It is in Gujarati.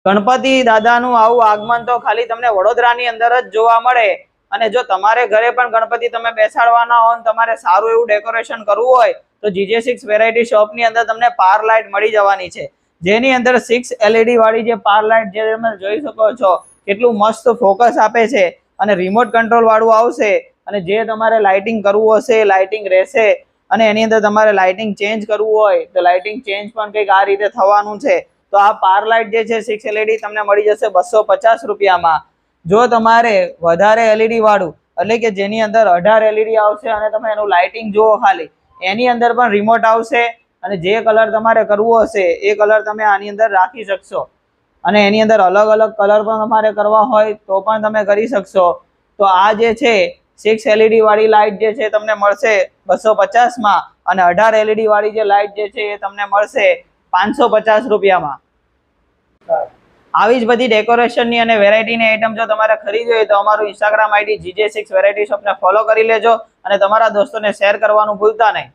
ગણપતિ દાદાનું આવું આગમન તો ખાલી તમને વડોદરાની અંદર જ જોવા મળે. અને જો તમારે ઘરે પણ ગણપતિ તમે બેસાડવાના હોય, તમારે સારું એવું ડેકોરેશન કરવું હોય તો GJ6 વેરાયટી શોપની અંદર તમને પાર લાઇટ મળી જવાની છે, જેની અંદર 6 LED વાળી જે પાર લાઇટ જે તમે જોઈ શકો છો કેટલું મસ્ત ફોકસ આપે છે અને રિમોટ કંટ્રોલ વાળું આવશે. અને જે તમારે લાઇટિંગ કરવું હશે લાઇટિંગ રહેશે, અને એની અંદર તમારે લાઇટિંગ ચેન્જ કરવું હોય તો લાઇટિંગ ચેન્જ પણ કંઈક આ રીતે થવાનું છે. તો આ પાર લાઇટ જે છે 6 LED તમને મળી જશે 250 રૂપિયામાં. જો તમારે વધારે LED વાળું એટલે કે જેની અંદર 18 LED આવશે અને તમે એનું લાઇટિંગ જુઓ ખાલી, એની અંદર પણ રિમોટ આવશે અને જે કલર તમારે કરવો હશે એ કલર તમે આની અંદર રાખી શકશો. અને એની અંદર અલગ અલગ કલર પણ તમારે કરવા હોય તો પણ તમે કરી શકશો. તો આ જે છે 6 LED વાળી લાઇટ જે છે તમને મળશે 250માં અને 18 LED વાળી જે લાઇટ જે છે એ તમને મળશે 550 રૂપિયામાં. આવી જ બધી ડેકોરેશનની અને વેરાયટીની આઈટમ જો તમારે ખરીદવી હોય તો અમારું ઇન્સ્ટાગ્રામ ID GJ6 વેરાયટી શોપને ફોલો કરી લેજો અને તમારા દોસ્તોને શેર કરવાનું ભૂલતા નહીં.